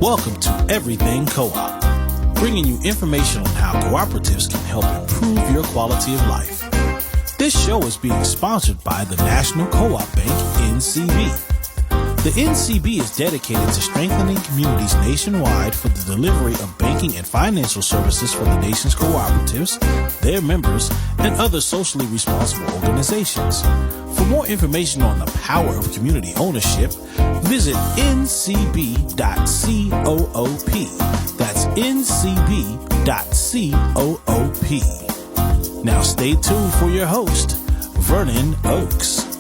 Welcome to Everything Co-op, bringing you information on how cooperatives can help improve your quality of life. This show is being sponsored by the National Co-op Bank, NCB. The NCB is dedicated to strengthening communities nationwide for the delivery of banking and financial services for the nation's cooperatives, their members, and other socially responsible organizations. For more information on the power of community ownership, visit ncb.coop. That's ncb.coop. Now stay tuned for your host, Vernon Oakes.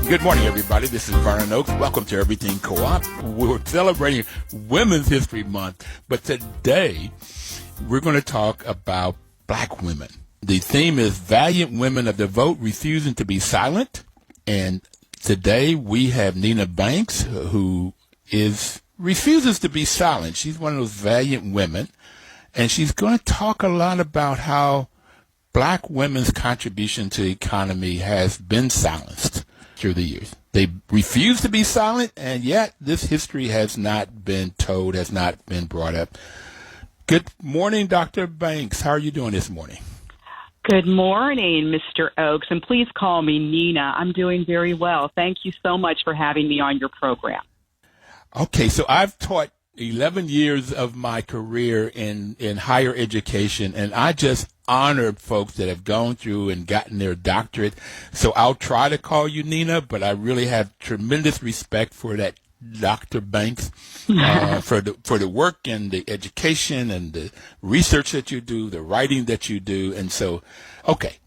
Good morning, everybody. This is Vernon Oakes. Welcome to Everything Co-op. We're celebrating Women's History Month, but today we're going to talk about Black women. The theme is Valiant Women of the Vote Refusing to be Silent. And today we have Nina Banks, who refuses to be silent. She's one of those valiant women, and she's going to talk a lot about how Black women's contribution to the economy has been silenced through the years. They refuse to be silent, and yet this history has not been told, has not been brought up. Good morning, Dr. Banks. How are you doing this morning? Good morning, Mr. Oakes, and please call me Nina. I'm doing very well. Thank you so much for having me on your program. Okay, so I've taught 11 years of my career in higher education, and I just honored folks that have gone through and gotten their doctorate. So I'll try to call you Nina, but I really have tremendous respect for that, Dr. Banks, for the work and the education and the research that you do, the writing that you do. And so, okay,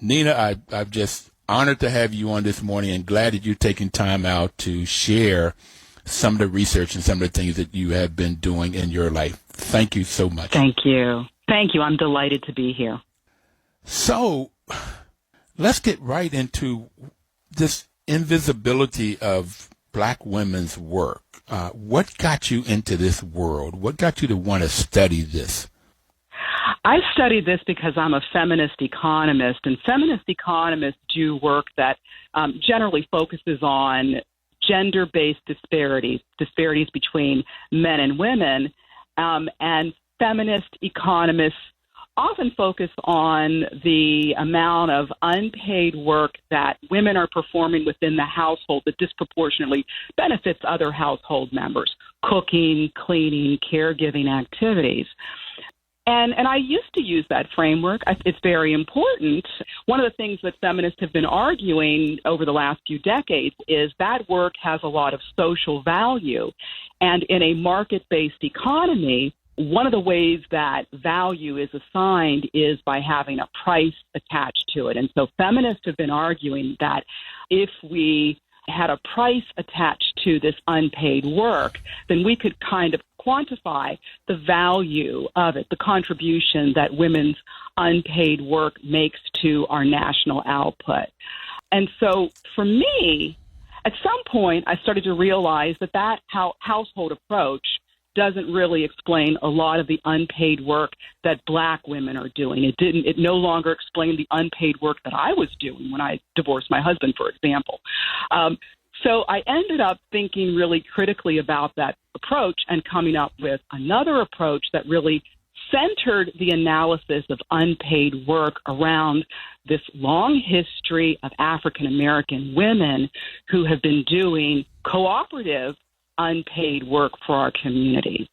Nina, I'm just honored to have you on this morning and glad that you're taking time out to share some of the research and some of the things that you have been doing in your life. Thank you so much. Thank you. Thank you. I'm delighted to be here. So let's get right into this invisibility of Black women's work. What got you into this world? What got you to want to study this? I studied this because I'm a feminist economist, and feminist economists do work that generally focuses on gender-based disparities between men and women, and feminist economists often focus on the amount of unpaid work that women are performing within the household that disproportionately benefits other household members, cooking, cleaning, caregiving activities. And I used to use that framework. It's very important. One of the things that feminists have been arguing over the last few decades is that work has a lot of social value. And in a market-based economy, one of the ways that value is assigned is by having a price attached to it. And so feminists have been arguing that if we had a price attached to this unpaid work, then we could kind of quantify the value of it, the contribution that women's unpaid work makes to our national output. And so for me, at some point, I started to realize that household approach doesn't really explain a lot of the unpaid work that Black women are doing. It no longer explained the unpaid work that I was doing when I divorced my husband, for example. So I ended up thinking really critically about that approach and coming up with another approach that really centered the analysis of unpaid work around this long history of African American women who have been doing cooperative unpaid work for our communities,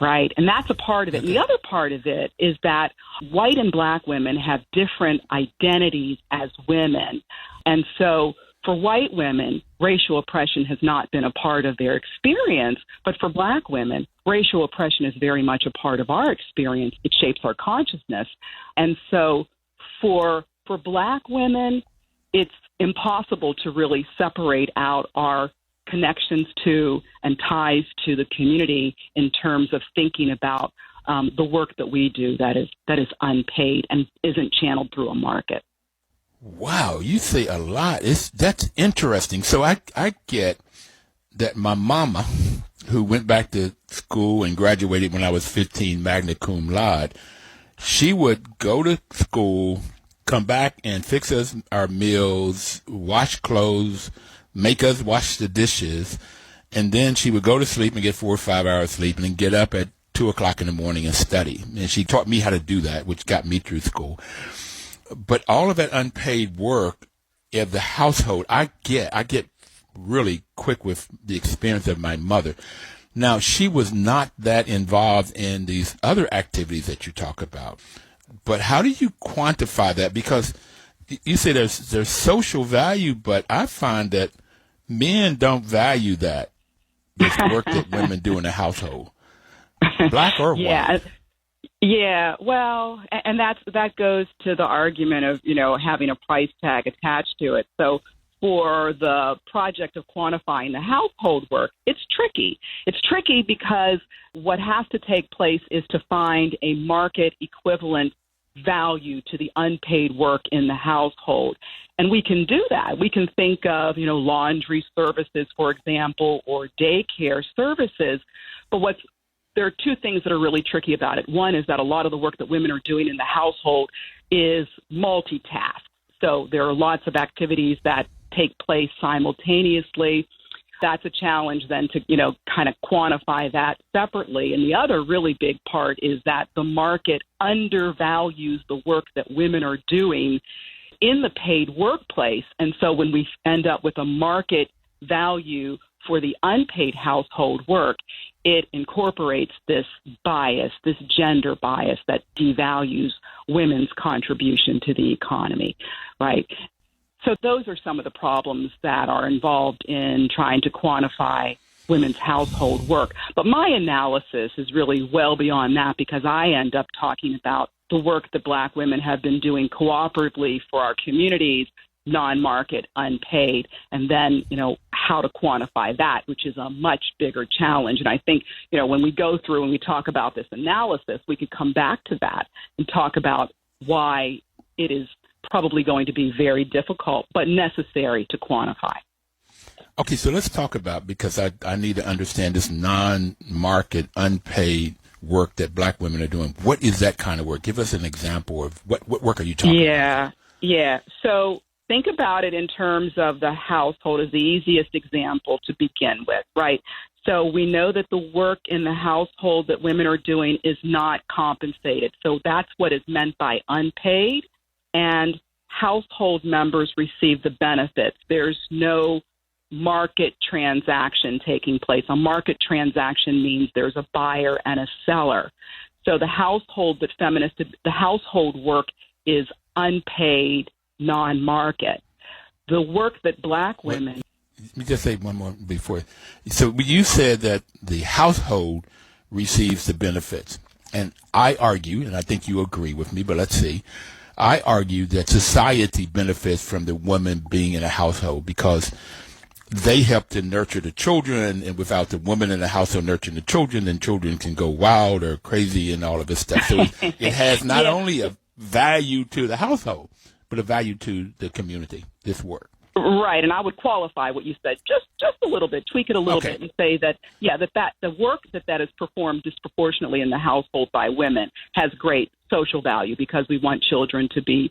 right? And that's a part of it. And the other part of it is that white and Black women have different identities as women. And so for white women, racial oppression has not been a part of their experience, but for Black women, racial oppression is very much a part of our experience. It shapes our consciousness. And so for Black women, it's impossible to really separate out our connections to and ties to the community in terms of thinking about the work that we do that is unpaid and isn't channeled through a market. Wow, you say a lot. That's interesting. So I get that my mama, who went back to school and graduated when I was 15, magna cum laude, she would go to school, come back and fix us our meals, wash clothes, make us wash the dishes, And then she would go to sleep and get 4 or 5 hours sleep and then get up at 2 o'clock in the morning and study. And she taught me how to do that, which got me through school. But all of that unpaid work of the household, I get really quick with the experience of my mother. Now, she was not that involved in these other activities that you talk about. But how do you quantify that? Because you say there's social value, but I find that men don't value this work that women do in the household, black or white. Yeah, well, and that goes to the argument of, having a price tag attached to it. So for the project of quantifying the household work, it's tricky. It's tricky because what has to take place is to find a market equivalent value to the unpaid work in the household. And we can do that. We can think of, laundry services, for example, or daycare services. But there are two things that are really tricky about it. One is that a lot of the work that women are doing in the household is multitask. So there are lots of activities that take place simultaneously. That's a challenge then to, kind of quantify that separately. And the other really big part is that the market undervalues the work that women are doing in the paid workplace. And so when we end up with a market value for the unpaid household work, it incorporates this bias, this gender bias that devalues women's contribution to the economy, right? So those are some of the problems that are involved in trying to quantify women's household work. But my analysis is really well beyond that, because I end up talking about the work that Black women have been doing cooperatively for our communities, non-market, unpaid, and then, how to quantify that, which is a much bigger challenge. And I think, when we go through and we talk about this analysis, we could come back to that and talk about why it is probably going to be very difficult, but necessary to quantify. Okay, so let's talk about, because I need to understand this non-market, unpaid work that Black women are doing. What is that kind of work? Give us an example of what work are you talking about? Yeah. So think about it in terms of the household as the easiest example to begin with, right? So we know that the work in the household that women are doing is not compensated. So that's what is meant by unpaid, and household members receive the benefits. There's no market transaction taking place. A market transaction means there's a buyer and a seller. So the household work is unpaid, non-market. The work that Black women... Let me just say one more before. So you said that the household receives the benefits. And I argue, and I think you agree with me, but let's see. I argue that society benefits from the woman being in a household, because they help to nurture the children, and without the woman in the household nurturing the children, then children can go wild or crazy and all of this stuff. So it has not only a value to the household, but a value to the community, this work. Right, and I would qualify what you said just a little bit, tweak it a little bit, and say that the work that is performed disproportionately in the household by women has great social value, because we want children to be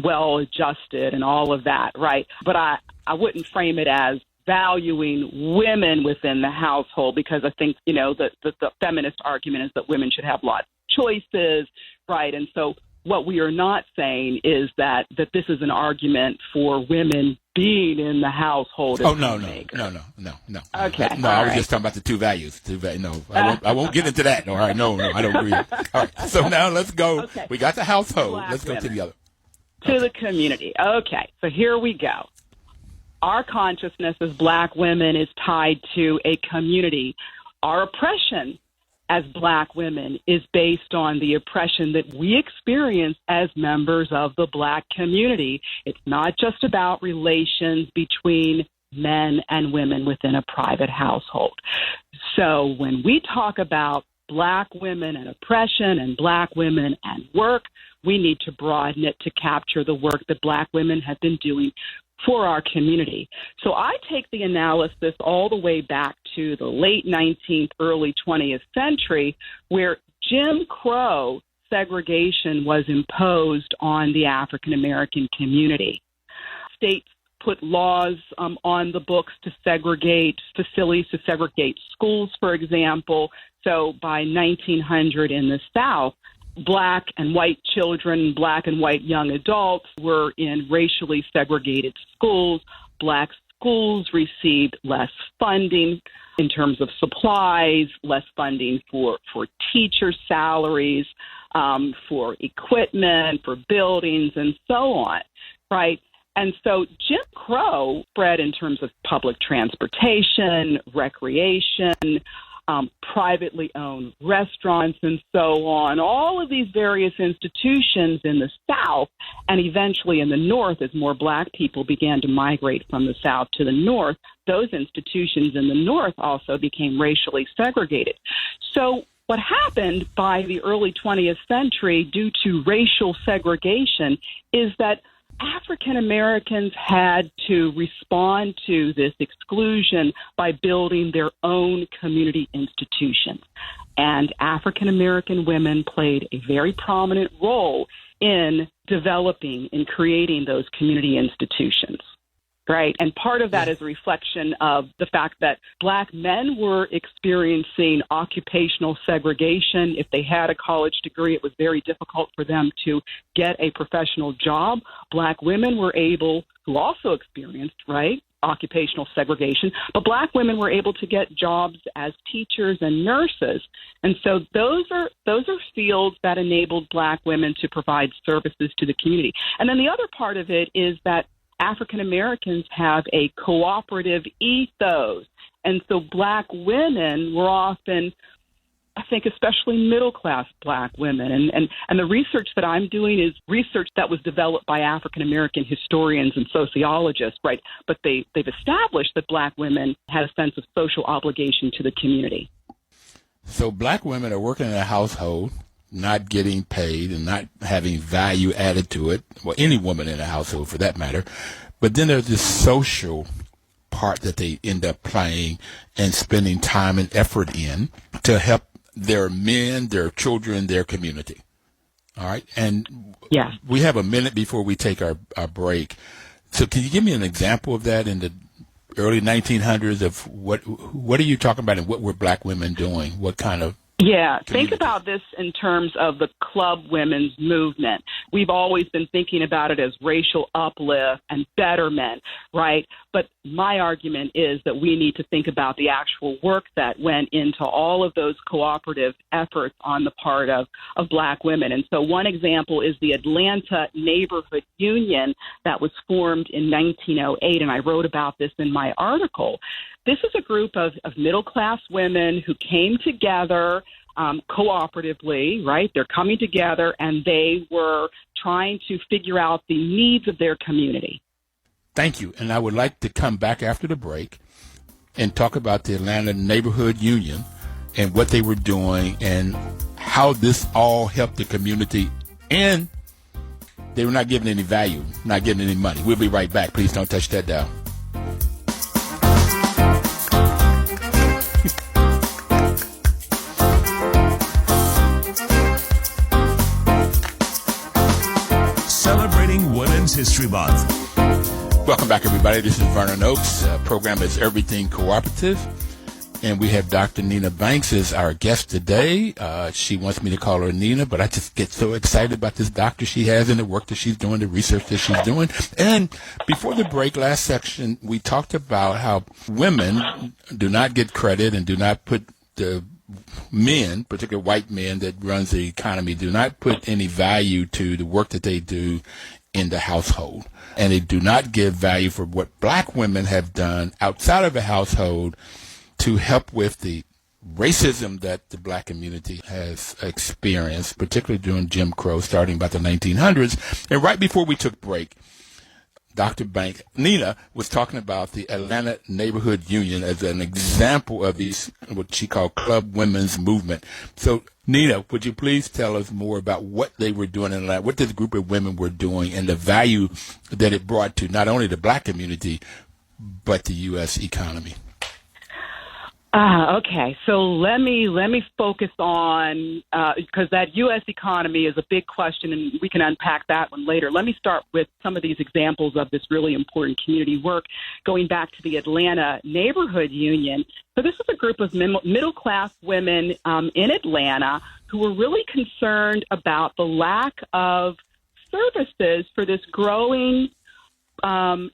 well adjusted and all of that, right? But I wouldn't frame it as valuing women within the household, because I think, the feminist argument is that women should have lots of choices, right? And so what we are not saying is that this is an argument for women being in the household. No. Okay. No, I was just talking about the two values. No, I won't get into that. All right. No, I don't agree. All right. So now let's go. Okay. We got the household. Let's go to the other. To the community. Okay. So here we go. Our consciousness as Black women is tied to a community. Our oppression as Black women is based on the oppression that we experience as members of the Black community. It's not just about relations between men and women within a private household. So when we talk about Black women and oppression and Black women and work, we need to broaden it to capture the work that Black women have been doing for our community. So I take the analysis all the way back to the late 19th, early 20th century, where Jim Crow segregation was imposed on the African American community. States put laws on the books to segregate facilities, to segregate schools, for example. So by 1900 in the South, black and white children, black and white young adults were in racially segregated schools. Black schools received less funding in terms of supplies, less funding for teacher salaries, for equipment, for buildings, and so on, right? And so Jim Crow spread in terms of public transportation, recreation, privately owned restaurants, and so on. All of these various institutions in the South and eventually in the North, as more black people began to migrate from the South to the North, those institutions in the North also became racially segregated. So what happened by the early 20th century due to racial segregation is that African Americans had to respond to this exclusion by building their own community institutions. And African American women played a very prominent role in developing and creating those community institutions. Right. And part of that is a reflection of the fact that black men were experiencing occupational segregation. If they had a college degree, it was very difficult for them to get a professional job. Black women were able, who also experienced, right, occupational segregation, but black women were able to get jobs as teachers and nurses. And so those are fields that enabled black women to provide services to the community. And then the other part of it is that African Americans have a cooperative ethos. And so black women were often, I think, especially middle-class black women. And the research that I'm doing is research that was developed by African American historians and sociologists, right? But they've established that black women had a sense of social obligation to the community. So black women are working in a household, not getting paid and not having value added to it, well, any woman in a household for that matter. But then there's this social part that they end up playing and spending time and effort in to help their men, their children, their community. All right. And yeah, we have a minute before we take our break. So can you give me an example of that in the early 1900s of what are you talking about and what were black women doing? What kind of Yeah, think about this in terms of the club women's movement. We've always been thinking about it as racial uplift and betterment, right? But my argument is that we need to think about the actual work that went into all of those cooperative efforts on the part of black women. And so one example is the Atlanta Neighborhood Union that was formed in 1908, and I wrote about this in my article. This is a group of middle-class women who came together cooperatively, right? They're coming together, and they were trying to figure out the needs of their community. Thank you. And I would like to come back after the break and talk about the Atlanta Neighborhood Union and what they were doing and how this all helped the community. And they were not giving any value, not getting any money. We'll be right back. Please don't touch that dial. Celebrating Women's History Month. Welcome back, everybody. This is Vernon Oakes. Program is Everything Cooperative. And we have Dr. Nina Banks as our guest today. She wants me to call her Nina, but I just get so excited about this doctor she has and the work that she's doing, the research that she's doing. And before the break, last section, we talked about how women do not get credit and do not put the men, particularly white men that runs the economy, do not put any value to the work that they do in the household. And they do not give value for what black women have done outside of the household to help with the racism that the black community has experienced, particularly during Jim Crow, starting about the 1900s. And right before we took break, Dr. Banks, Nina, was talking about the Atlanta Neighborhood Union as an example of these, what she called club women's movement. So, Nina, would you please tell us more about what they were doing in Atlanta, what this group of women were doing, and the value that it brought to not only the black community, but the U.S. economy? Okay, so let me focus on, because that U.S. economy is a big question, and we can unpack that one later. Let me start with some of these examples of this really important community work, going back to the Atlanta Neighborhood Union. So this is a group of middle-class women in Atlanta who were really concerned about the lack of services for this growing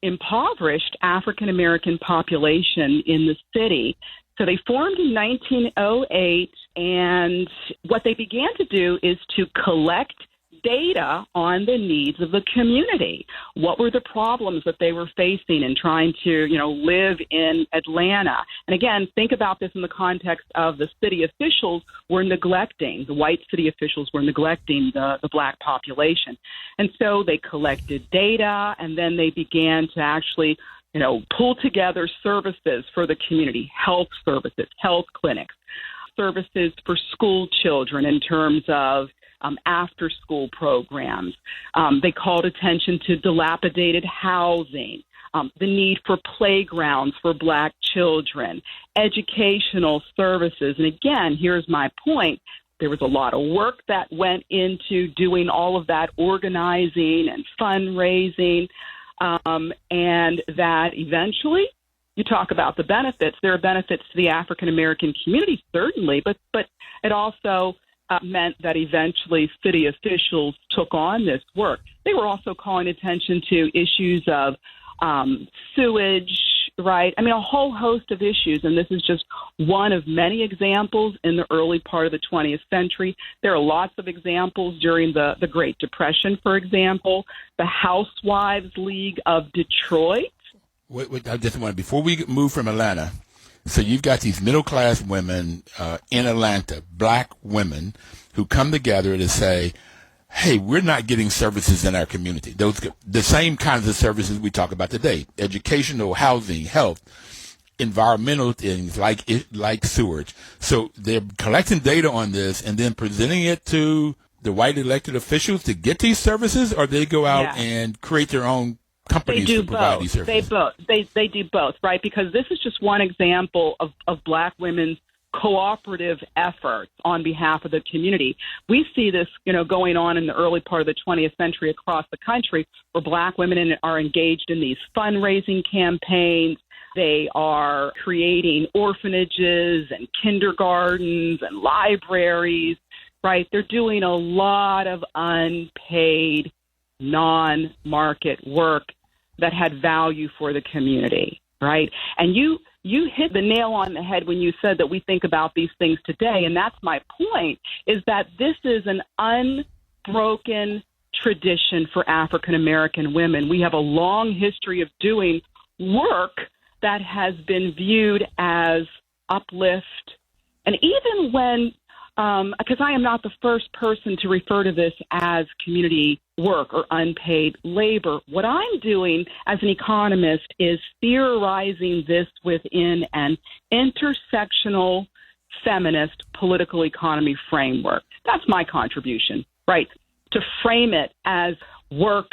impoverished African-American population in the city. So they formed in 1908, and what they began to do is to collect data on the needs of the community. What were the problems that they were facing in trying to, live in Atlanta? And again, think about this in the context of the city officials were neglecting, the white city officials were neglecting the black population. And so they collected data, and then they began to actually pull together services for the community, health services, health clinics, services for school children in terms of after-school programs. They called attention to dilapidated housing, the need for playgrounds for black children, educational services. And again, here's my point. There was a lot of work that went into doing all of that organizing and fundraising. And that eventually, you talk about the benefits. There are benefits to the African-American community, certainly, but it also meant that eventually city officials took on this work. They were also calling attention to issues of sewage, right? I mean, a whole host of issues, and this is just one of many examples in the early part of the 20th century. There are lots of examples during the Great Depression, for example, the Housewives League of Detroit. Wait, I just want, before we move from Atlanta, so you've got these middle-class women in Atlanta, black women, who come together to say, hey, we're not getting services in our community. The same kinds of services we talk about today: educational, housing, health, environmental things like sewage. So they're collecting data on this and then presenting it to the white elected officials to get these services, or they go out and create their own companies to provide these services. They do both, right? Because this is just one example of black women's cooperative efforts on behalf of the community. We see this, going on in the early part of the 20th century across the country, where black women are engaged in these fundraising campaigns. They are creating orphanages and kindergartens and libraries, right? They're doing a lot of unpaid, non-market work that had value for the community, right? And you hit the nail on the head when you said that we think about these things today, and that's my point, is that this is an unbroken tradition for African-American women. We have a long history of doing work that has been viewed as uplift. And even when, because I am not the first person to refer to this as community work or unpaid labor, what I'm doing as an economist is theorizing this within an intersectional feminist political economy framework. That's my contribution, right? To frame it as work,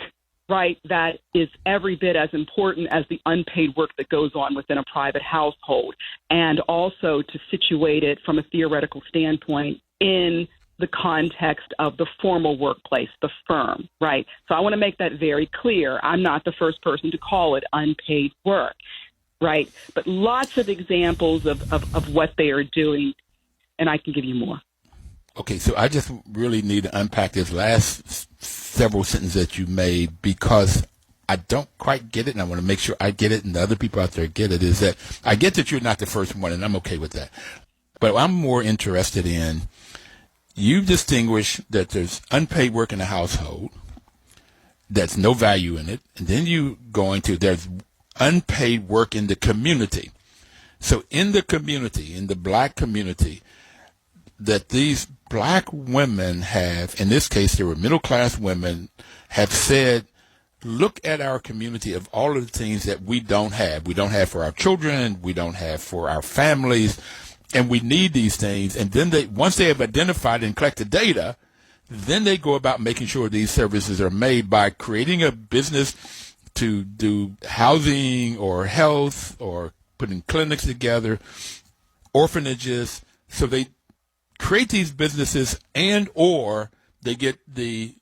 right, that is every bit as important as the unpaid work that goes on within a private household, and also to situate it from a theoretical standpoint in the context of the formal workplace, the firm, right? So I want to make that very clear. I'm not the first person to call it unpaid work, right? But lots of examples of what they are doing, and I can give you more. Okay, so I just really need to unpack this last several sentences that you made, because I don't quite get it, and I want to make sure I get it and the other people out there get it, is that I get that you're not the first one, and I'm okay with that. But I'm more interested in, you distinguish that there's unpaid work in the household, that's no value in it, and then you go into there's unpaid work in the community. So in the community, in the black community, that these black women have, in this case, they were middle-class women, have said, look at our community of all of the things that we don't have. We don't have for our children. We don't have for our families. And we need these things. And then once they have identified and collected data, then they go about making sure these services are made by creating a business to do housing or health or putting clinics together, orphanages. So they create these businesses, and or they get the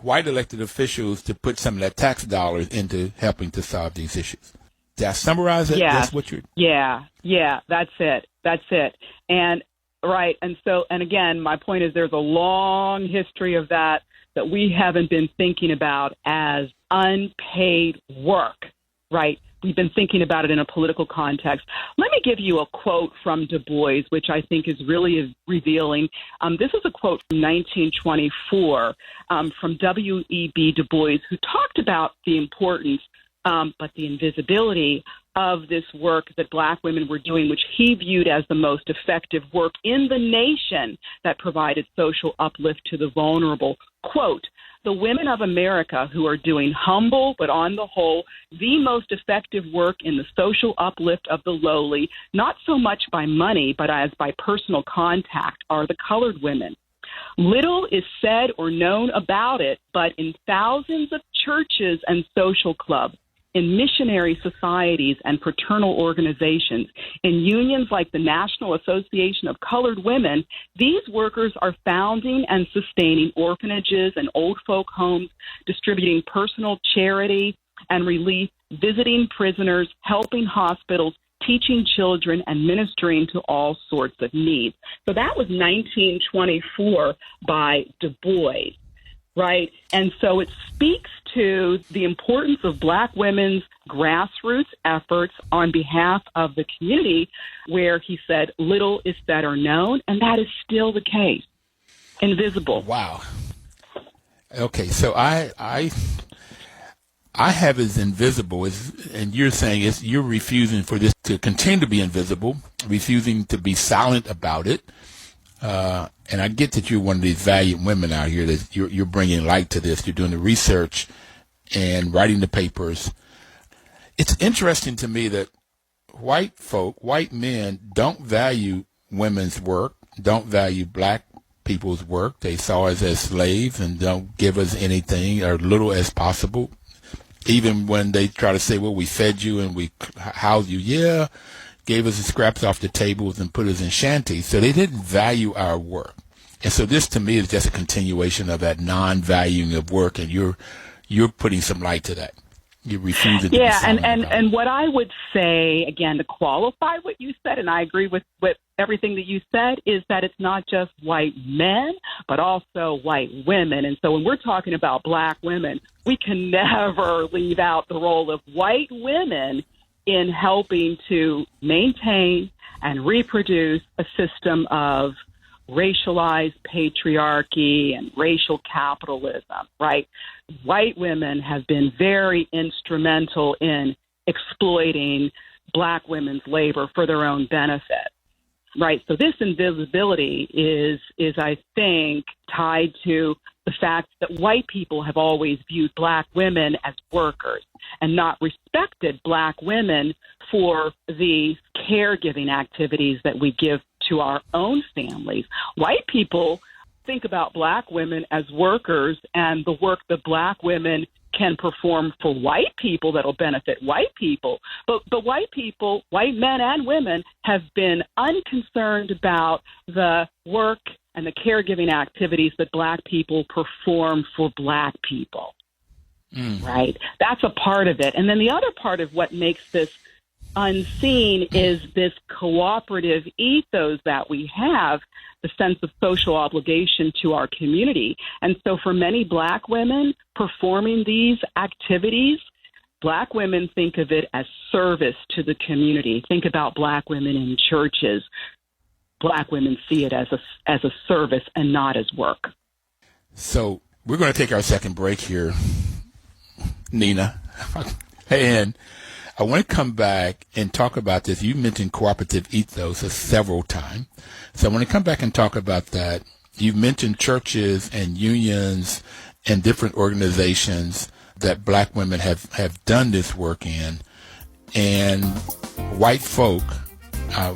white elected officials to put some of that tax dollars into helping to solve these issues. Did I summarize it? Yeah. That's what you're... Yeah, that's it. And right, and again, my point is there's a long history of that we haven't been thinking about as unpaid work, right? We've been thinking about it in a political context. Let me give you a quote from Du Bois, which I think is really revealing. This is a quote from 1924 from W.E.B. Du Bois, who talked about the importance, but the invisibility of this work that Black women were doing, which he viewed as the most effective work in the nation that provided social uplift to the vulnerable. Quote, "The women of America who are doing humble, but on the whole, the most effective work in the social uplift of the lowly, not so much by money, but as by personal contact, are the colored women. Little is said or known about it, but in thousands of churches and social clubs, in missionary societies and fraternal organizations, in unions like the National Association of Colored Women, these workers are founding and sustaining orphanages and old folk homes, distributing personal charity and relief, visiting prisoners, helping hospitals, teaching children, and ministering to all sorts of needs." So that was 1924 by Du Bois. Right. And so it speaks to the importance of Black women's grassroots efforts on behalf of the community, where he said little is said or known, and that is still the case. Invisible. Wow. Okay, so I have as invisible as, and you're saying you're refusing for this to continue to be invisible, refusing to be silent about it. And I get that you're one of these valiant women out here that you're bringing light to this. You're doing the research and writing the papers. It's interesting to me that white men don't value women's work, don't value Black people's work. They saw us as slaves and don't give us anything or little as possible. Even when they try to say, well, we fed you and we housed you. Yeah. Gave us the scraps off the tables and put us in shanties. So they didn't value our work. And so this to me is just a continuation of that non-valuing of work, and you're putting some light to that. You're refusing to be silent about it. And what I would say, again, to qualify what you said, and I agree with everything that you said, is that it's not just white men, but also white women. And so when we're talking about Black women, we can never leave out the role of white women in helping to maintain and reproduce a system of racialized patriarchy and racial capitalism, right? White women have been very instrumental in exploiting Black women's labor for their own benefit, right? So this invisibility is I think, tied to the fact that white people have always viewed Black women as workers and not respected Black women for the caregiving activities that we give to our own families. White people think about Black women as workers, and the work that Black women can perform for white people that'll benefit white people. But white people, white men and women, have been unconcerned about the work and the caregiving activities that Black people perform for Black people. Right? That's a part of it. And then the other part of what makes this unseen is this cooperative ethos that we have, the sense of social obligation to our community. And so for many Black women performing these activities, Black women think of it as service to the community. Think about Black women in churches. Black women see it as a service and not as work. So we're going to take our second break here, Nina. And I want to come back and talk about this. You mentioned cooperative ethos several times. So I want to come back and talk about that. You've mentioned churches and unions and different organizations that Black women have done this work in. And white folk,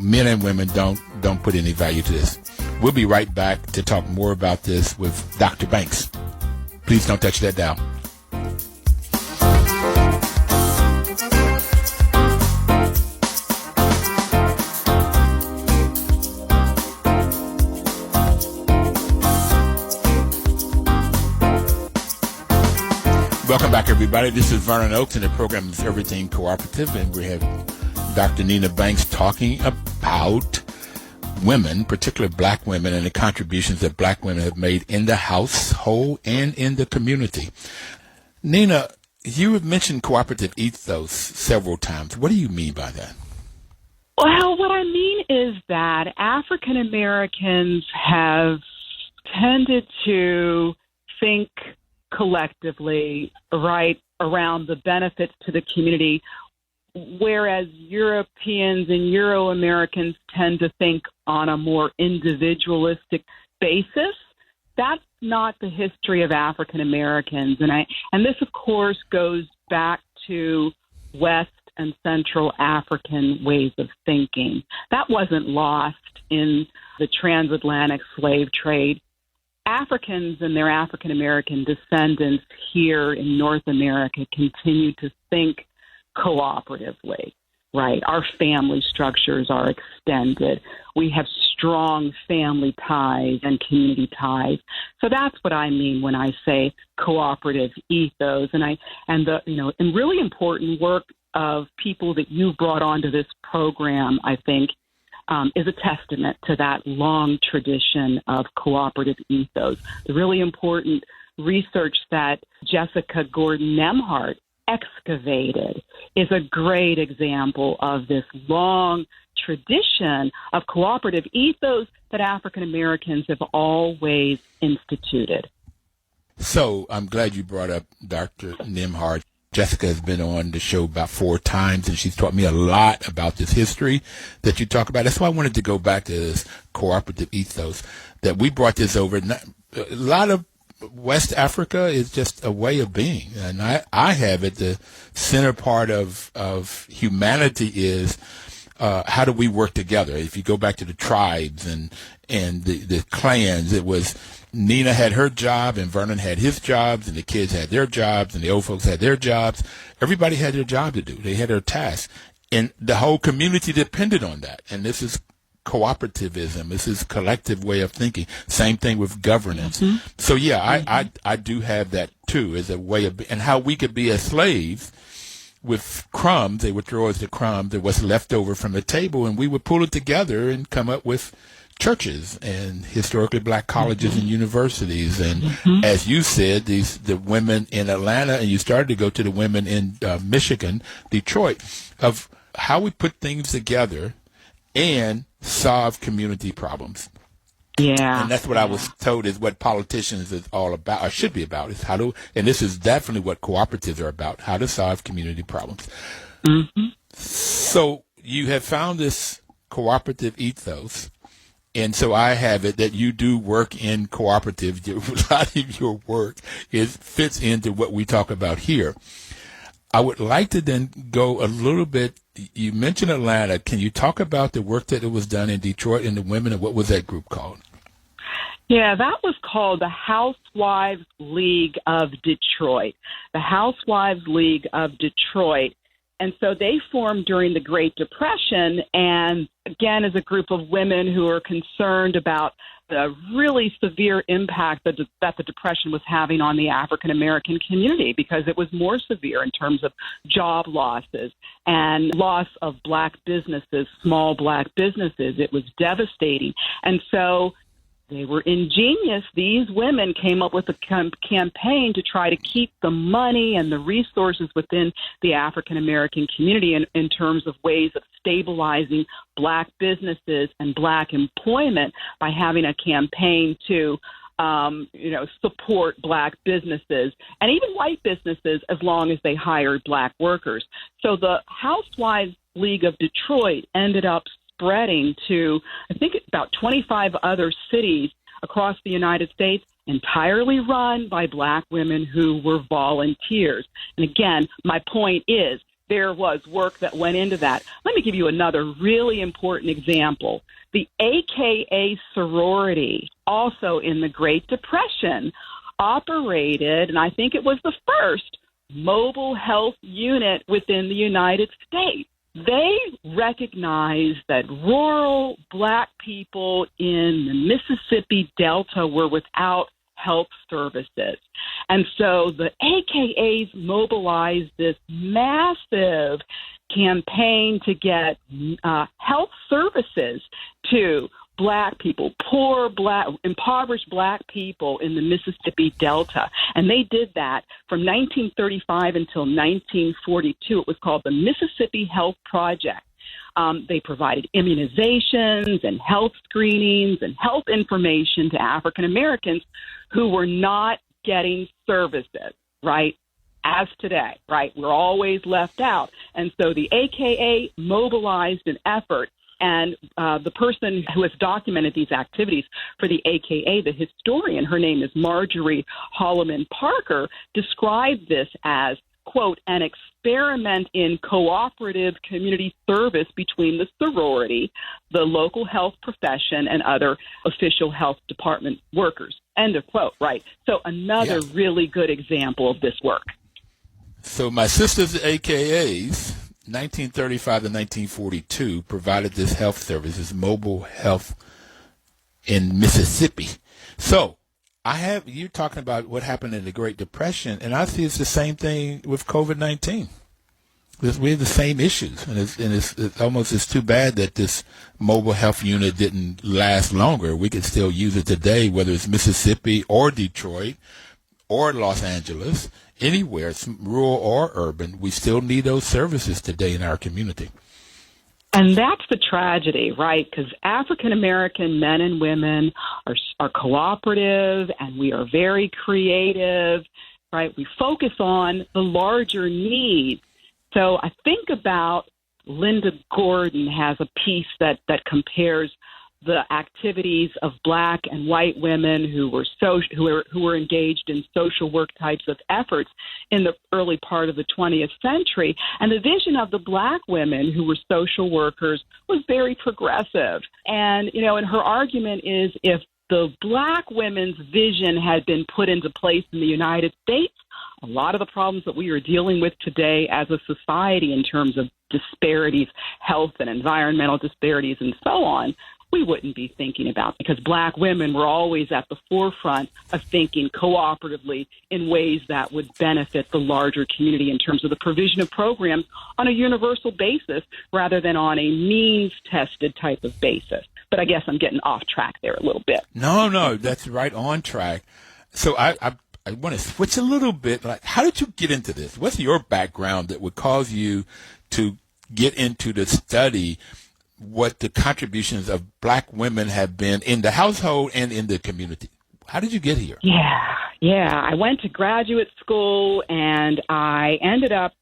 men and women, don't put any value to this. We'll be right back to talk more about this with Dr. Banks. Please don't touch that dial. Welcome back, everybody. This is Vernon Oakes, and the program is Everything Cooperative, and we have Dr. Nina Banks talking about women, particularly black women, and the contributions that black women have made in the household and in the community. Nina, you have mentioned cooperative ethos several times. What do you mean by that? Well, what I mean is that African Americans have tended to think collectively, right, around the benefits to the community, whereas Europeans and Euro-Americans tend to think on a more individualistic basis. That's not the history of African Americans. And this, of course, goes back to West and Central African ways of thinking. That wasn't lost in the transatlantic slave trade. Africans and their African American descendants here in North America continue to think cooperatively, right? Our family structures are extended. We have strong family ties and community ties. So that's what I mean when I say cooperative ethos. And really important work of people that you brought onto this program, I think, is a testament to that long tradition of cooperative ethos. The really important research that Jessica Gordon-Nemhart excavated is a great example of this long tradition of cooperative ethos that African Americans have always instituted. So I'm glad you brought up Dr. Nemhart. Jessica has been on the show about 4 times, and she's taught me a lot about this history that you talk about. That's why I wanted to go back to this cooperative ethos, that we brought this over. A lot of West Africa is just a way of being, and I have it. The center part of humanity is how do we work together? If you go back to the tribes and the clans, it was Nina had her job, and Vernon had his jobs, and the kids had their jobs, and the old folks had their jobs. Everybody had their job to do. They had their tasks, and the whole community depended on that. And this is cooperativism. This is collective way of thinking. Same thing with governance. Mm-hmm. So yeah, I do have that too, as a way of, and how we could be as slaves with crumbs. They would throw us the crumbs that was left over from the table, and we would pull it together and come up with churches and historically black colleges and universities. And as you said, the women in Atlanta, and you started to go to the women in Michigan, Detroit, of how we put things together and solve community problems. Yeah. And that's what I was told is what politicians is all about, or should be about, is how to, and this is definitely what cooperatives are about, how to solve community problems. Mm-hmm. So you have found this cooperative ethos. And so I have it that you do work in cooperative. A lot of your work fits into what we talk about here. I would like to then go a little bit. You mentioned Atlanta. Can you talk about the work that was done in Detroit and the women, and what was that group called? Yeah, that was called the Housewives League of Detroit. The Housewives League of Detroit. And so they formed during the Great Depression, and again, as a group of women who are concerned about the really severe impact that the Depression was having on the African American community, because it was more severe in terms of job losses and loss of black businesses, small black businesses. It was devastating. And so they were ingenious. These women came up with a campaign to try to keep the money and the resources within the African American community in terms of ways of stabilizing black businesses and black employment by having a campaign to support black businesses and even white businesses as long as they hired black workers. So the Housewives League of Detroit ended up spreading to, I think, about 25 other cities across the United States, entirely run by black women who were volunteers. And again, my point is there was work that went into that. Let me give you another really important example. The AKA sorority, also in the Great Depression, operated, and I think it was the first mobile health unit within the United States. They recognized that rural black people in the Mississippi Delta were without health services. And so the AKAs mobilized this massive campaign to get health services to Black people, poor Black, impoverished Black people in the Mississippi Delta. And they did that from 1935 until 1942. It was called the Mississippi Health Project. They provided immunizations and health screenings and health information to African Americans who were not getting services, right? As today, right? We're always left out. And so the AKA mobilized an effort. And the person who has documented these activities for the AKA, the historian, her name is Marjorie Holloman Parker, described this as, quote, an experiment in cooperative community service between the sorority, the local health profession, and other official health department workers, end of quote, right? So another really good example of this work. So my sister's AKAs, 1935 to 1942, provided this health services, mobile health in Mississippi. So you're talking about what happened in the Great Depression, and I see it's the same thing with COVID-19. We have the same issues, and it's too bad that this mobile health unit didn't last longer. We could still use it today, whether it's Mississippi or Detroit or Los Angeles, anywhere, it's rural or urban. We still need those services today in our community. And that's the tragedy, right? Because African American men and women are cooperative, and we are very creative, right? We focus on the larger needs. So I think about Linda Gordon has a piece that compares the activities of Black and white women who were engaged in social work types of efforts in the early part of the 20th century. And the vision of the Black women who were social workers was very progressive. And, and her argument is if the Black women's vision had been put into place in the United States, a lot of the problems that we are dealing with today as a society in terms of disparities, health and environmental disparities and so on, we wouldn't be thinking about, because Black women were always at the forefront of thinking cooperatively in ways that would benefit the larger community in terms of the provision of programs on a universal basis rather than on a means-tested type of basis. But I guess I'm getting off track there a little bit. No, that's right on track. So I want to switch a little bit. Like, how did you get into this? What's your background that would cause you to get into the study what the contributions of Black women have been in the household and in the community? How did you get here? Yeah. I went to graduate school, and I ended up,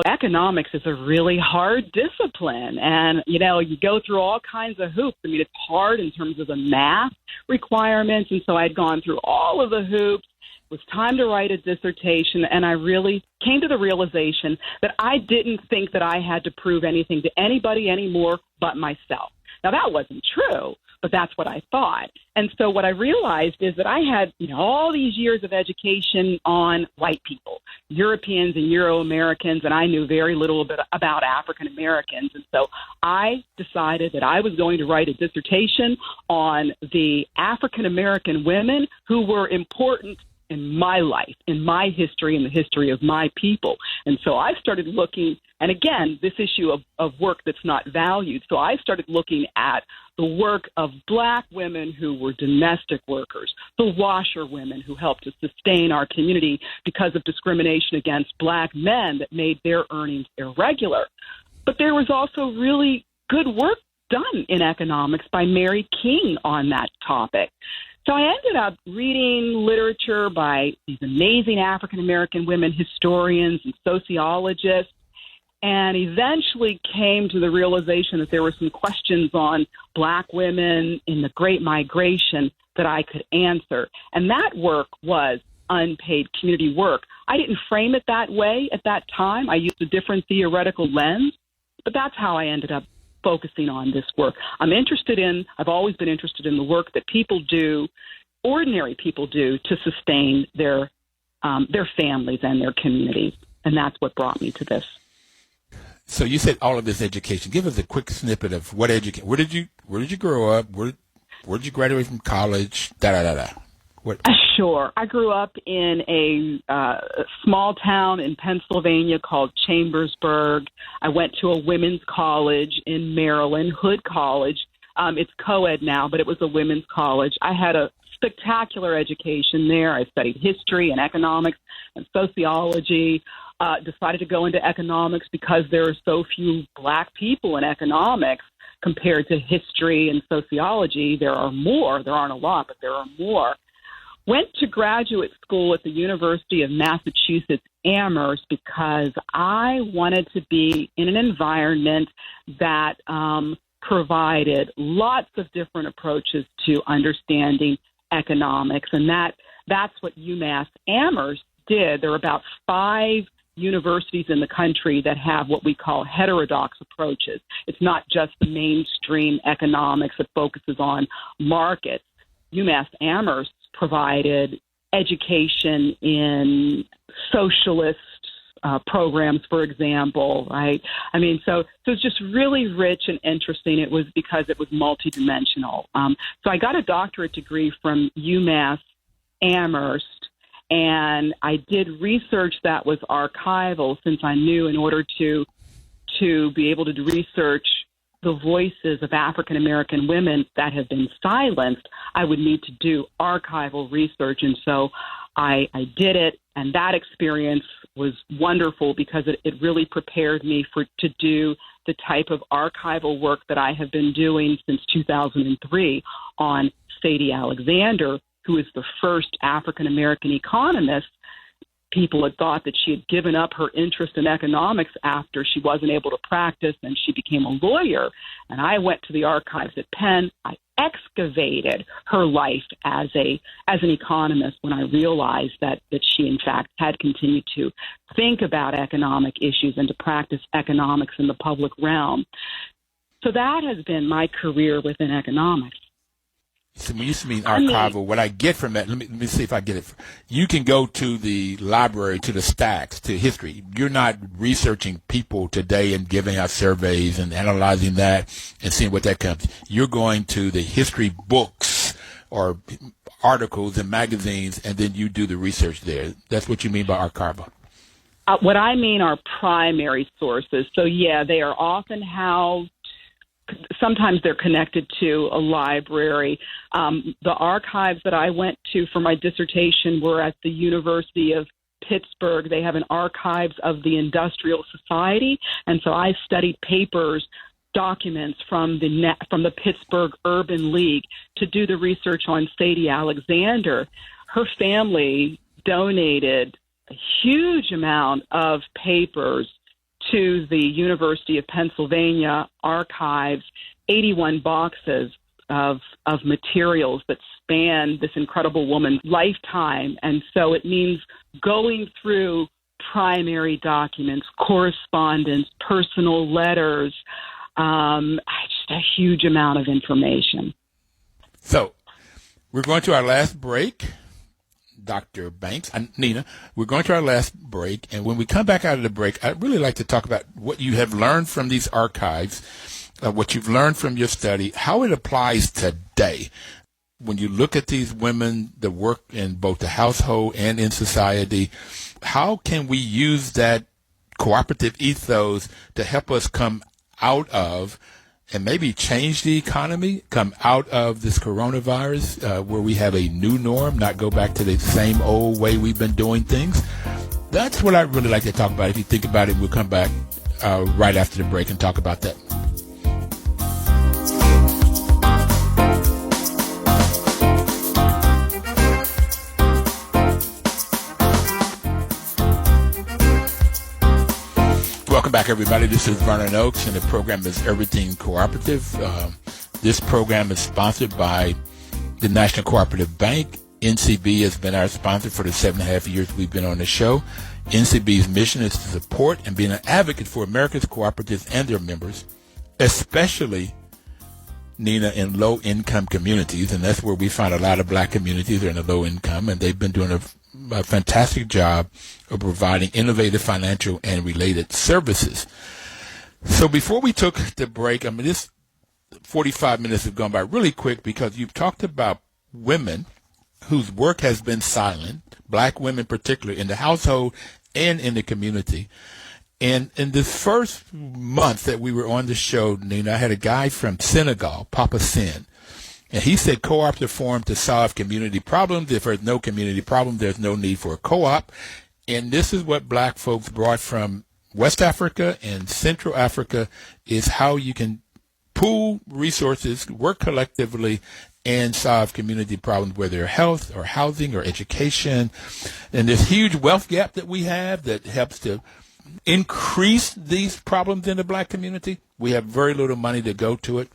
economics is a really hard discipline. And, you go through all kinds of hoops. I mean, it's hard in terms of the math requirements. And so I'd gone through all of the hoops. It was time to write a dissertation, and I really came to the realization that I didn't think that I had to prove anything to anybody anymore but myself. Now, that wasn't true, but that's what I thought. And so what I realized is that I had, all these years of education on white people, Europeans and Euro-Americans, and I knew very little about African Americans. And so I decided that I was going to write a dissertation on the African American women who were important in my life, in my history, in the history of my people. And so I started looking, and again, this issue of work that's not valued. So I started looking at the work of Black women who were domestic workers, the washerwomen who helped to sustain our community because of discrimination against Black men that made their earnings irregular. But there was also really good work done in economics by Mary King on that topic. So I ended up reading literature by these amazing African-American women historians and sociologists, and eventually came to the realization that there were some questions on Black women in the Great Migration that I could answer. And that work was unpaid community work. I didn't frame it that way at that time. I used a different theoretical lens, but that's how I ended up focusing on this work. I've always been interested in the work that people do, ordinary people do, to sustain their families and their communities. And that's what brought me to this. So you said all of this education. Give us a quick snippet of what education. Where did you grow up? Where did you graduate from college? What? Sure. I grew up in a small town in Pennsylvania called Chambersburg. I went to a women's college in Maryland, Hood College. It's co-ed now, but it was a women's college. I had a spectacular education there. I studied history and economics and sociology. Decided to go into economics because there are so few black people in economics compared to history and sociology. There are more. There aren't a lot, but there are more. Went to graduate school at the University of Massachusetts, Amherst, because I wanted to be in an environment that provided lots of different approaches to understanding economics. And that's what UMass Amherst did. There are about 5 universities in the country that have what we call heterodox approaches. It's not just the mainstream economics that focuses on markets. UMass Amherst provided education in socialist programs, for example, right? I mean, so it's just really rich and interesting. It was because it was multidimensional. So I got a doctorate degree from UMass Amherst, and I did research that was archival, since I knew in order to be able to research the voices of African American women that have been silenced, I would need to do archival research. And so I did it, and that experience was wonderful because it really prepared me to do the type of archival work that I have been doing since 2003 on Sadie Alexander, who is the first African American economist. People had thought that she had given up her interest in economics after she wasn't able to practice, and she became a lawyer. And I went to the archives at Penn. I excavated her life as an economist when I realized that she, in fact, had continued to think about economic issues and to practice economics in the public realm. So that has been my career within economics. So when you mean archival, what I get from that, let me see if I get it. You can go to the library, to the stacks, to history. You're not researching people today and giving out surveys and analyzing that and seeing what that comes. You're going to the history books or articles and magazines, and then you do the research there. That's what you mean by archival. What I mean are primary sources. So, yeah, they are often housed. Sometimes they're connected to a library. The archives that I went to for my dissertation were at the University of Pittsburgh. They have an archives of the Industrial Society, and so I studied papers, documents from the Pittsburgh Urban League to do the research on Sadie Alexander. Her family donated a huge amount of papers to the University of Pennsylvania archives, 81 boxes of materials that span this incredible woman's lifetime. And so it means going through primary documents, correspondence, personal letters, just a huge amount of information. So we're going to our last break. Dr. Banks and Nina, we're going to our last break, and when we come back out of the break, I'd really like to talk about what you have learned from these archives, what you've learned from your study, how it applies today. When you look at these women that work in both the household and in society, how can we use that cooperative ethos to help us come out of and maybe change the economy, come out of this coronavirus where we have a new norm, not go back to the same old way we've been doing things? That's what I'd really like to talk about. If you think about it, we'll come back right after the break and talk about that. Welcome back, everybody. This is Vernon Oakes, and the program is Everything Cooperative. This program is sponsored by the National Cooperative Bank. NCB has been our sponsor for the 7.5 years we've been on the show. NCB's mission is to support and be an advocate for America's cooperatives and their members, especially, Nina, in low-income communities, and that's where we find a lot of black communities are in the low income, and they've been doing a fantastic job of providing innovative financial and related services. So before we took the break, I mean, this 45 minutes have gone by really quick because you've talked about women whose work has been silent, black women particularly, in the household and in the community. And in the first month that we were on the show, Nina, I had a guy from Senegal, Papa Sen, and he said co-ops are formed to solve community problems. If there's no community problem, there's no need for a co-op. And this is what black folks brought from West Africa and Central Africa, is how you can pool resources, work collectively, and solve community problems, whether they're health or housing or education. And this huge wealth gap that we have that helps to increase these problems in the black community. We have very little money to go to it.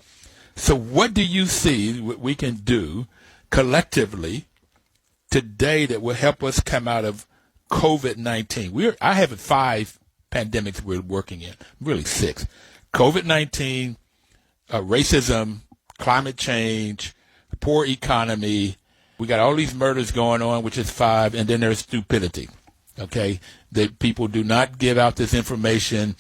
So what do you see what we can do collectively today that will help us come out of COVID-19? I have 5 pandemics we're working in, really 6. COVID-19, racism, climate change, poor economy. We got all these murders going on, which is 5, and then there's stupidity. Okay, that people do not give out this information,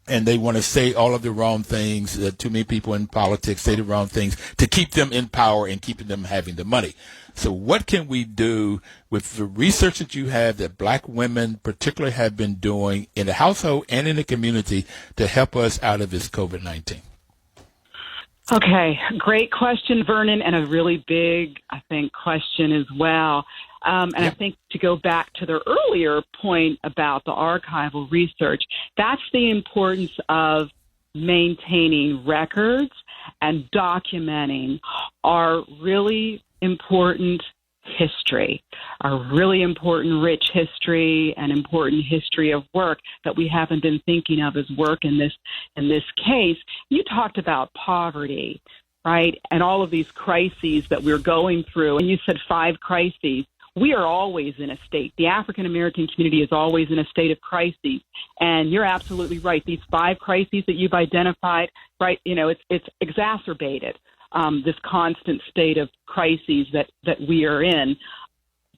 and they want to say all of the wrong things. Too many people in politics say the wrong things to keep them in power and keeping them having the money. So what can we do with the research that you have that black women particularly have been doing in the household and in the community to help us out of this COVID-19? Okay, great question, Vernon, and a really big, I think, question as well. I think to go back to the earlier point about the archival research, that's the importance of maintaining records and documenting our really important history, our really important rich history and important history of work that we haven't been thinking of as work in this case. You talked about poverty, right? And all of these crises that we're going through. And you said 5 crises. We are always in a state. The African American community is always in a state of crises. And you're absolutely right. These 5 crises that you've identified, right, it's exacerbated. This constant state of crises that we are in.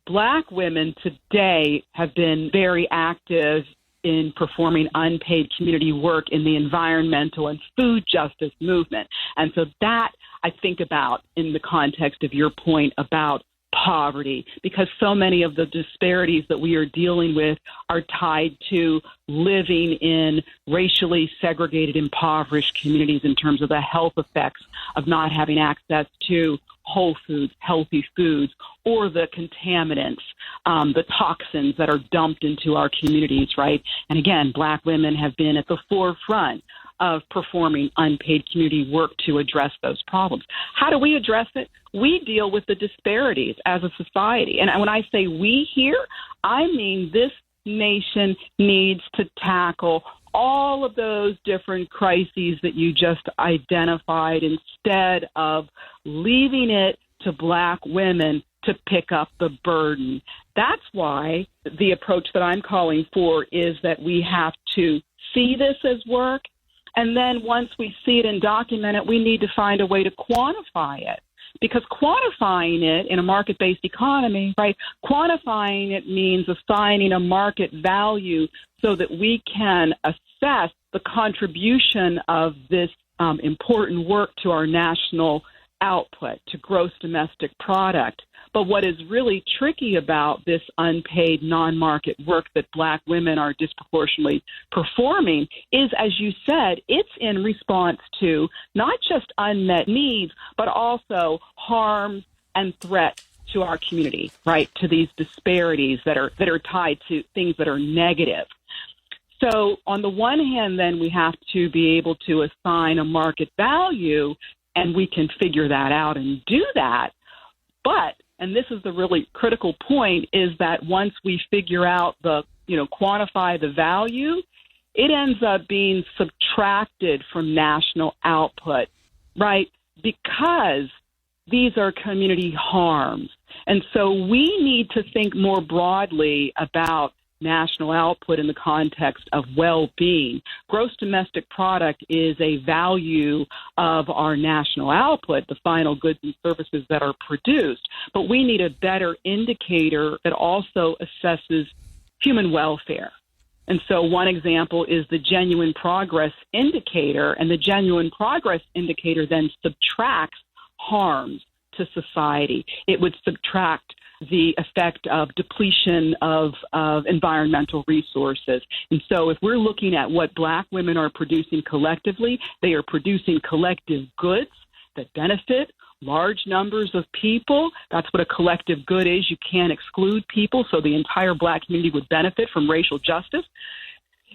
Black women today have been very active in performing unpaid community work in the environmental and food justice movement. And so that I think about in the context of your point about poverty, because so many of the disparities that we are dealing with are tied to living in racially segregated, impoverished communities in terms of the health effects of not having access to whole foods, healthy foods, or the contaminants, the toxins that are dumped into our communities, right? And again, black women have been at the forefront of performing unpaid community work to address those problems. How do we address it? We deal with the disparities as a society. And when I say we here, I mean this nation needs to tackle all of those different crises that you just identified instead of leaving it to black women to pick up the burden. That's why the approach that I'm calling for is that we have to see this as work. And then once we see it and document it, we need to find a way to quantify it. Because quantifying it in a market-based economy, right, quantifying it means assigning a market value so that we can assess the contribution of this important work to our national output, to gross domestic product. But what is really tricky about this unpaid non-market work that black women are disproportionately performing is, as you said, it's in response to not just unmet needs, but also harms and threats to our community, right, to these disparities that are tied to things that are negative. So on the one hand, then we have to be able to assign a market value, and we can figure that out and do that. But, and this is the really critical point, is that once we figure out quantify the value, it ends up being subtracted from national output, right? Because these are community harms. And so we need to think more broadly about national output in the context of well-being. Gross domestic product is a value of our national output, the final goods and services that are produced. But we need a better indicator that also assesses human welfare. And so one example is the genuine progress indicator, and the genuine progress indicator then subtracts harms to society. It would subtract the effect of depletion of environmental resources. And so if we're looking at what Black women are producing collectively, they are producing collective goods that benefit large numbers of people. That's what a collective good is. You can't exclude people, so the entire Black community would benefit from racial justice.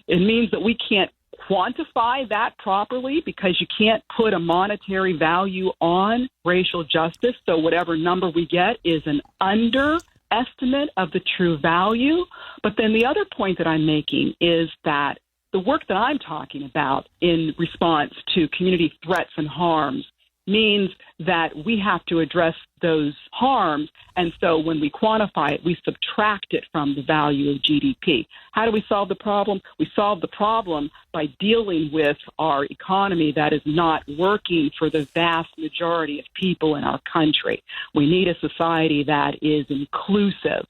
It means that we can't quantify that properly because you can't put a monetary value on racial justice. So whatever number we get is an underestimate of the true value. But then the other point that I'm making is that the work that I'm talking about in response to community threats and harms means that we have to address those harms. And so when we quantify it, we subtract it from the value of GDP. How do we solve the problem? We solve the problem by dealing with our economy that is not working for the vast majority of people in our country. We need a society that is inclusive.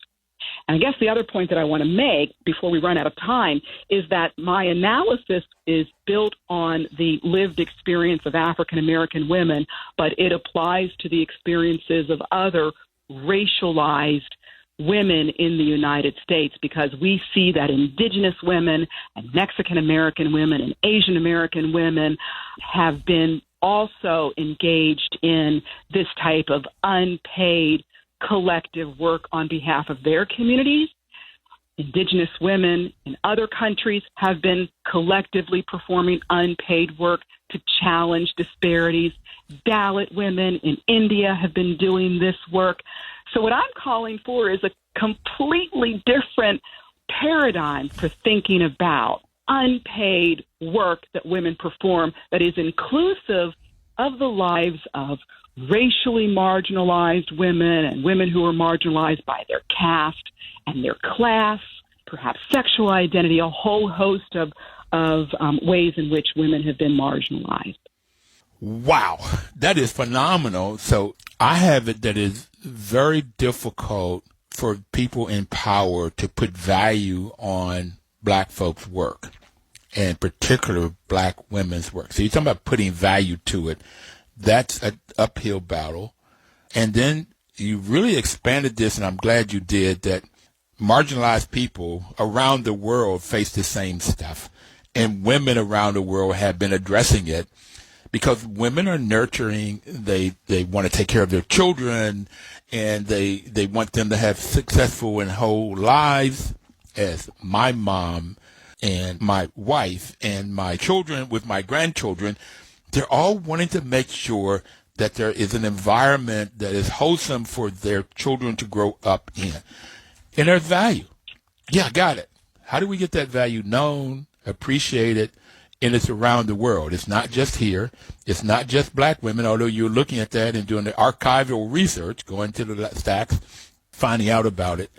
And I guess the other point that I want to make before we run out of time is that my analysis is built on the lived experience of African American women, but it applies to the experiences of other racialized women in the United States, because we see that Indigenous women and Mexican American women and Asian American women have been also engaged in this type of unpaid collective work on behalf of their communities. Indigenous women in other countries have been collectively performing unpaid work to challenge disparities. Dalit women in India have been doing this work. So what I'm calling for is a completely different paradigm for thinking about unpaid work that women perform that is inclusive of the lives of racially marginalized women and women who are marginalized by their caste and their class, perhaps sexual identity, a whole host of ways in which women have been marginalized. Wow, that is phenomenal. So I have it that is very difficult for people in power to put value on Black folks' work, and in particular Black women's work. So you're talking about putting value to it. That's an uphill battle. And then you really expanded this, and I'm glad you did, that marginalized people around the world face the same stuff. And women around the world have been addressing it because women are nurturing. They want to take care of their children, and they want them to have successful and whole lives, as my mom and my wife and my children with my grandchildren. They're all wanting to make sure that there is an environment that is wholesome for their children to grow up in. And there's value. Yeah, I got it. How do we get that value known, appreciated, and it's around the world? It's not just here. It's not just Black women, although you're looking at that and doing the archival research, going to the stacks, finding out about it.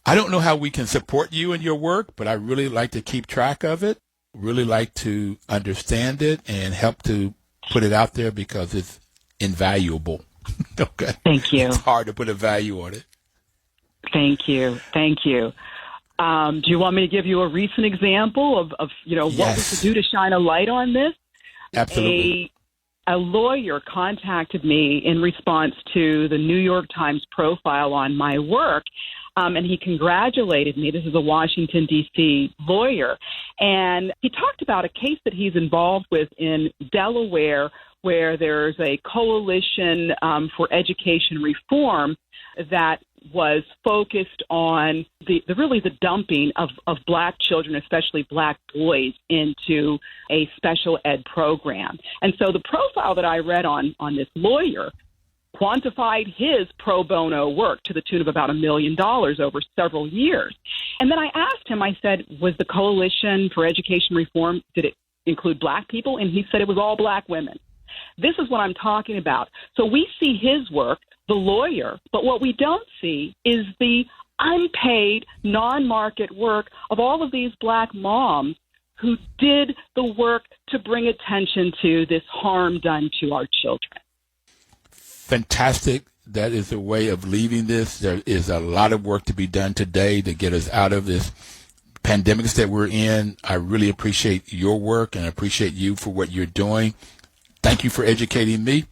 I don't know how we can support you in your work, but I really like to keep track of it. Really like to understand it and help to put it out there because it's invaluable. Okay. Thank you. It's hard to put a value on it. Thank you. Thank you. Do you want me to give you a recent example of what we could do to shine a light on this? Absolutely. A lawyer contacted me in response to the New York Times profile on my work. And he congratulated me. This is a Washington, D.C. lawyer. And he talked about a case that he's involved with in Delaware where there's a coalition for education reform that was focused on the dumping of Black children, especially Black boys, into a special ed program. And so the profile that I read on this lawyer quantified his pro bono work to the tune of about $1 million over several years. And then I asked him, I said, was the Coalition for Education Reform, did it include Black people? And he said it was all Black women. This is what I'm talking about. So we see his work, the lawyer, but what we don't see is the unpaid, non-market work of all of these Black moms who did the work to bring attention to this harm done to our children. Fantastic. That is a way of leaving this. There is a lot of work to be done today to get us out of this pandemics that we're in. I really appreciate your work and I appreciate you for what you're doing. Thank you for educating me.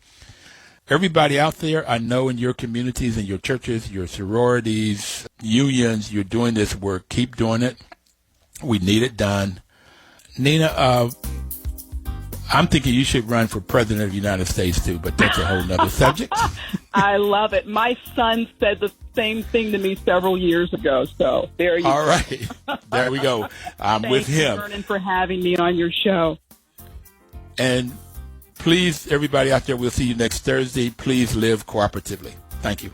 everybody out there, I know in your communities and your churches, your sororities, unions, you're doing this work. Keep doing it. We need it done. Nina, I'm thinking you should run for president of the United States too, but that's a whole nother subject. I love it. My son said the same thing to me several years ago. So there you go. All right. There we go. I'm with him. Thanks, Vernon, for having me on your show. And please, everybody out there, we'll see you next Thursday. Please live cooperatively. Thank you.